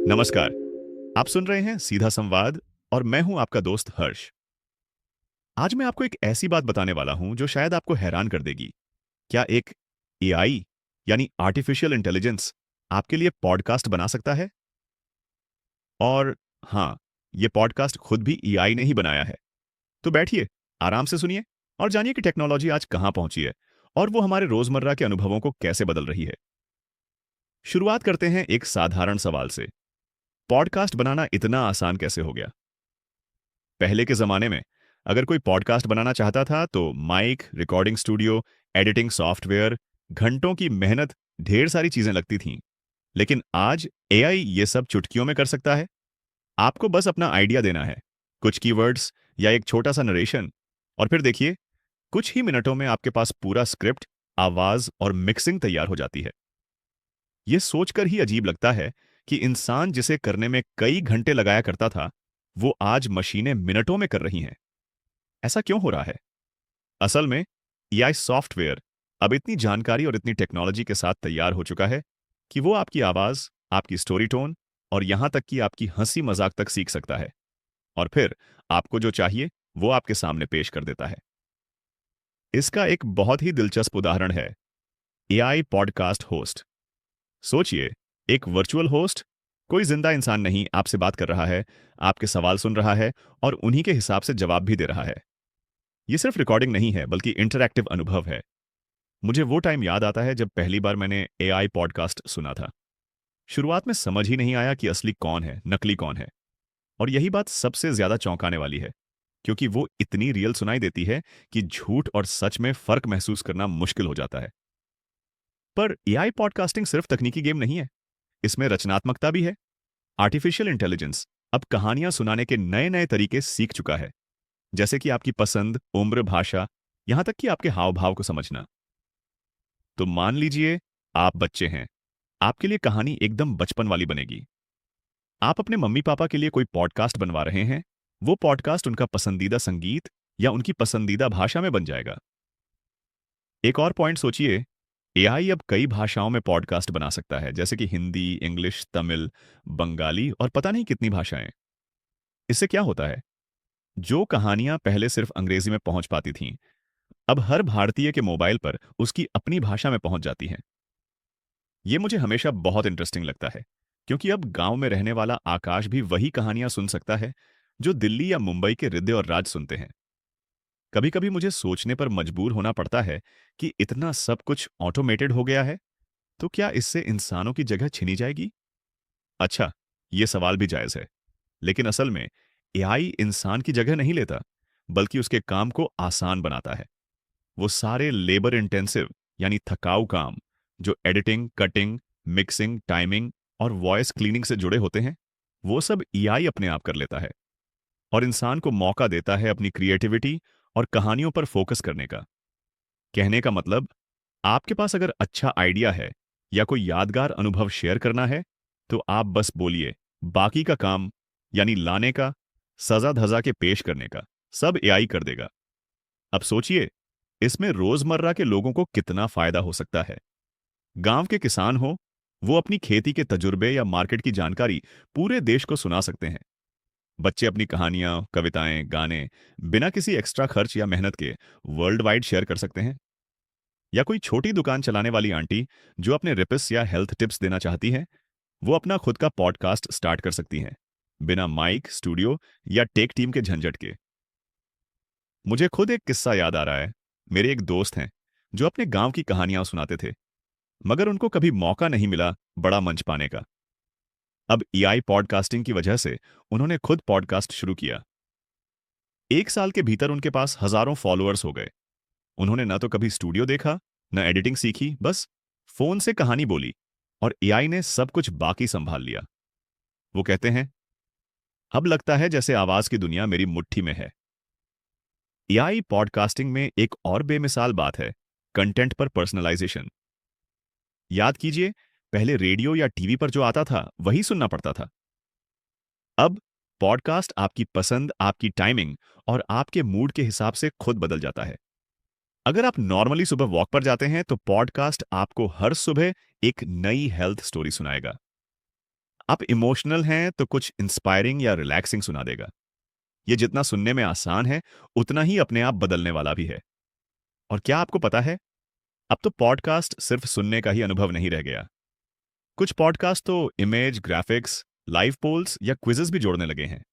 नमस्कार। आप सुन रहे हैं सीधा संवाद और मैं हूं आपका दोस्त हर्ष। आज मैं आपको एक ऐसी बात बताने वाला हूं जो शायद आपको हैरान कर देगी। क्या एक एआई यानी आर्टिफिशियल इंटेलिजेंस आपके लिए पॉडकास्ट बना सकता है? और हाँ, ये पॉडकास्ट खुद भी एआई ने ही बनाया है। तो बैठिए, आराम से सुनिए और जानिए कि टेक्नोलॉजी आज कहां पहुंची है और वो हमारे रोजमर्रा के अनुभवों को कैसे बदल रही है। शुरुआत करते हैं एक साधारण सवाल से। पॉडकास्ट बनाना इतना आसान कैसे हो गया? पहले के ज़माने में अगर कोई पॉडकास्ट बनाना चाहता था तो mic, recording studio, editing software, घंटों की मेहनत, ढेर सारी चीज़ें लगती थीं। लेकिन आज एआई ये सब चुटकियों में कर सकता है। आपको बस अपना आइडिया देना है, कुछ कीवर्ड्स या एक छोटा सा नरेशन, और फिर देखिए, कुछ ही मिनटों में आपके पास पूरा स्क्रिप्ट, आवाज़ और मिक्सिंग तैयार हो जाती है। ये सोचकर ही अजीब लगता है कि इंसान जिसे करने में कई घंटे लगाया करता था, वो आज मशीनें मिनटों में कर रही हैं। ऐसा क्यों हो रहा है? असल में एआई सॉफ्टवेयर अब इतनी जानकारी और इतनी टेक्नोलॉजी के साथ तैयार हो चुका है कि वो आपकी आवाज, आपकी स्टोरी टोन और यहां तक कि आपकी हंसी मजाक तक सीख सकता है, और फिर आपको जो चाहिए वो आपके सामने पेश कर देता है। इसका एक बहुत ही दिलचस्प उदाहरण है एआई पॉडकास्ट होस्ट। सोचिए, एक वर्चुअल होस्ट, कोई जिंदा इंसान नहीं, आपसे बात कर रहा है, आपके सवाल सुन रहा है और उन्हीं के हिसाब से जवाब भी दे रहा है। ये सिर्फ रिकॉर्डिंग नहीं है बल्कि इंटरैक्टिव अनुभव है। मुझे वो टाइम याद आता है जब पहली बार मैंने एआई पॉडकास्ट सुना था। शुरुआत में समझ ही नहीं आया कि असली कौन है, नकली कौन है। और यही बात सबसे ज्यादा चौंकाने वाली है, क्योंकि वो इतनी रियल सुनाई देती है कि झूठ और सच में फर्क महसूस करना मुश्किल हो जाता है। पर एआई पॉडकास्टिंग सिर्फ तकनीकी गेम नहीं है, इसमें रचनात्मकता भी है। आर्टिफिशियल इंटेलिजेंस अब कहानियां सुनाने के नए नए तरीके सीख चुका है, जैसे कि आपकी पसंद, उम्र, भाषा, यहां तक कि आपके हाव भाव को समझना। तो मान लीजिए आप बच्चे हैं, आपके लिए कहानी एकदम बचपन वाली बनेगी। आप अपने मम्मी पापा के लिए कोई पॉडकास्ट बनवा रहे हैं, वो पॉडकास्ट उनका पसंदीदा संगीत या उनकी पसंदीदा भाषा में बन जाएगा। एक और पॉइंट सोचिए, एआई अब कई भाषाओं में पॉडकास्ट बना सकता है, जैसे कि हिंदी, इंग्लिश, तमिल, बंगाली और पता नहीं कितनी भाषाएं। इससे क्या होता है? जो कहानियां पहले सिर्फ अंग्रेजी में पहुंच पाती थीं, अब हर भारतीय के मोबाइल पर उसकी अपनी भाषा में पहुंच जाती हैं। ये मुझे हमेशा बहुत इंटरेस्टिंग लगता है, क्योंकि अब गांव में रहने वाला आकाश भी वही कहानियां सुन सकता है जो दिल्ली या मुंबई के रिद्धे और राज सुनते हैं। कभी कभी मुझे सोचने पर मजबूर होना पड़ता है कि इतना सब कुछ ऑटोमेटेड हो गया है, तो क्या इससे इंसानों की जगह छिनी जाएगी? अच्छा, ये सवाल भी जायज है, लेकिन असल में एआई इंसान की जगह नहीं लेता, बल्कि उसके काम को आसान बनाता है। वो सारे लेबर इंटेंसिव यानी थकाऊ काम जो एडिटिंग, कटिंग, मिक्सिंग, टाइमिंग और वॉइस क्लीनिंग से जुड़े होते हैं, वो सब एआई अपने आप कर लेता है और इंसान को मौका देता है अपनी क्रिएटिविटी और कहानियों पर फोकस करने का। कहने का मतलब, आपके पास अगर अच्छा आइडिया है या कोई यादगार अनुभव शेयर करना है, तो आप बस बोलिए, बाकी का काम यानी लाने का, सजा धजा के पेश करने का, सब एआई कर देगा। अब सोचिए, इसमें रोजमर्रा के लोगों को कितना फायदा हो सकता है। गांव के किसान हो, वो अपनी खेती के तजुर्बे या मार्केट की जानकारी पूरे देश को सुना सकते हैं। बच्चे अपनी कहानियां, कविताएं, गाने बिना किसी एक्स्ट्रा खर्च या मेहनत के वर्ल्ड वाइड शेयर कर सकते हैं। या कोई छोटी दुकान चलाने वाली आंटी जो अपने रिपिस या हेल्थ टिप्स देना चाहती है, वो अपना खुद का पॉडकास्ट स्टार्ट कर सकती हैं, बिना माइक, स्टूडियो या टेक टीम के झंझट के। मुझे खुद एक किस्सा याद आ रहा है। मेरे एक दोस्त हैं जो अपने गांव की कहानियां सुनाते थे, मगर उनको कभी मौका नहीं मिला बड़ा मंच पाने का। अब एआई पॉडकास्टिंग की वजह से उन्होंने खुद पॉडकास्ट शुरू किया। एक साल के भीतर उनके पास हजारों फॉलोअर्स हो गए। उन्होंने न तो कभी स्टूडियो देखा, न एडिटिंग सीखी, बस फोन से कहानी बोली और एआई ने सब कुछ बाकी संभाल लिया। वो कहते हैं, अब लगता है जैसे आवाज की दुनिया मेरी मुट्ठी में है। एआई पॉडकास्टिंग में एक और बेमिसाल बात है, कंटेंट पर पर्सनलाइजेशन। याद कीजिए, पहले रेडियो या टीवी पर जो आता था वही सुनना पड़ता था। अब पॉडकास्ट आपकी पसंद, आपकी टाइमिंग और आपके मूड के हिसाब से खुद बदल जाता है। अगर आप नॉर्मली सुबह वॉक पर जाते हैं तो पॉडकास्ट आपको हर सुबह एक नई हेल्थ स्टोरी सुनाएगा। आप इमोशनल हैं तो कुछ इंस्पायरिंग या रिलैक्सिंग सुना देगा। ये जितना सुनने में आसान है, उतना ही अपने आप बदलने वाला भी है। और क्या आपको पता है, अब तो पॉडकास्ट सिर्फ सुनने का ही अनुभव नहीं रह गया। कुछ पॉडकास्ट तो इमेज, ग्राफिक्स, लाइव पोल्स या क्विजेस भी जोड़ने लगे हैं।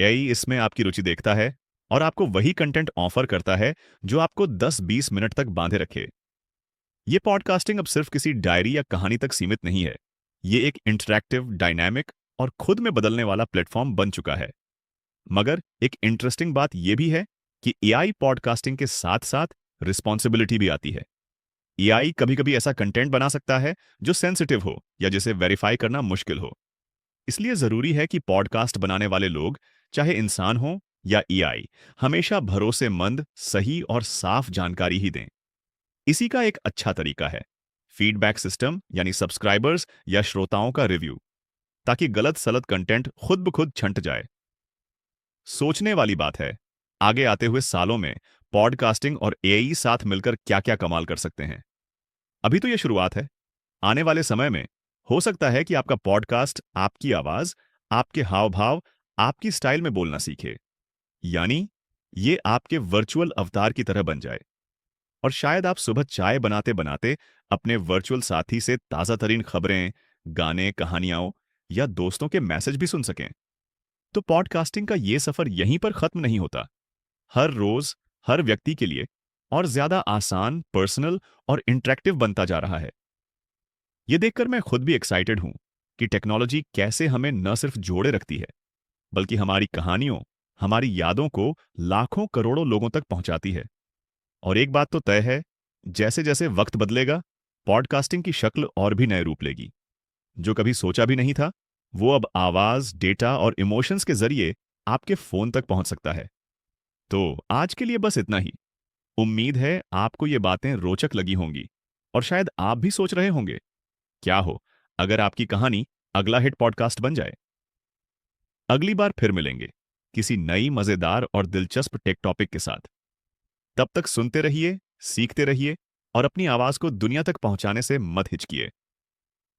एआई इसमें आपकी रुचि देखता है और आपको वही कंटेंट ऑफर करता है जो आपको 10-20 मिनट तक बांधे रखे। ये पॉडकास्टिंग अब सिर्फ किसी डायरी या कहानी तक सीमित नहीं है। ये एक इंटरैक्टिव, डायनामिक और खुद में बदलने वाला प्लेटफॉर्म बन चुका है। मगर एक इंटरेस्टिंग बात यह भी है कि एआई पॉडकास्टिंग के साथ साथ रिस्पॉन्सिबिलिटी भी आती है। एआई कभी-कभी ऐसा कंटेंट बना सकता है जो सेंसिटिव हो या जिसे वेरीफाई करना मुश्किल हो। इसलिए जरूरी है कि पॉडकास्ट बनाने वाले लोग, चाहे इंसान हो या एआई, हमेशा भरोसेमंद, सही और साफ जानकारी ही दें। इसी का एक अच्छा तरीका है फीडबैक सिस्टम, यानी सब्सक्राइबर्स या श्रोताओं का रिव्यू, ताकि गलत सलत कंटेंट खुद ब खुद छंट जाए। सोचने वाली बात है, आगे आते हुए सालों में पॉडकास्टिंग और एआई साथ मिलकर क्या-क्या कमाल कर सकते हैं। अभी तो यह शुरुआत है। आने वाले समय में हो सकता है कि आपका पॉडकास्ट आपकी आवाज, आपके हाव-भाव, आपकी स्टाइल में बोलना सीखे। यानी ये आपके वर्चुअल अवतार की तरह बन जाए। और शायद आप सुबह चाय बनाते बनाते अपने वर्चुअल साथी से ताजा तरीन खबरें, गाने, कहानियां या दोस्तों के मैसेज भी सुन सकें। तो पॉडकास्टिंग का ये सफर यहीं पर खत्म नहीं होता। हर रोज, हर व्यक्ति के लिए और ज्यादा आसान, पर्सनल और इंटरेक्टिव बनता जा रहा है। ये देखकर मैं खुद भी एक्साइटेड हूं कि टेक्नोलॉजी कैसे हमें न सिर्फ जोड़े रखती है, बल्कि हमारी कहानियों, हमारी यादों को लाखों करोड़ों लोगों तक पहुंचाती है। और एक बात तो तय है, जैसे जैसे वक्त बदलेगा, पॉडकास्टिंग की शक्ल और भी नए रूप लेगी। जो कभी सोचा भी नहीं था, वो अब आवाज, डेटा और इमोशंस के जरिए आपके फोन तक पहुंच सकता है। तो आज के लिए बस इतना ही। उम्मीद है आपको ये बातें रोचक लगी होंगी और शायद आप भी सोच रहे होंगे, क्या हो अगर आपकी कहानी अगला हिट पॉडकास्ट बन जाए। अगली बार फिर मिलेंगे किसी नई, मजेदार और दिलचस्प टेक टॉपिक के साथ। तब तक सुनते रहिए, सीखते रहिए और अपनी आवाज को दुनिया तक पहुंचाने से मत हिचकिए।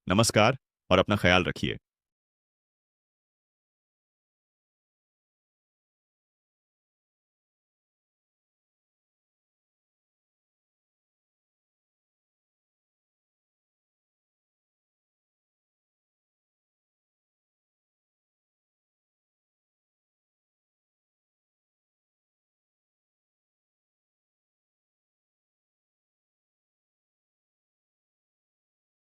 नमस्कार और अपना ख्याल रखिए।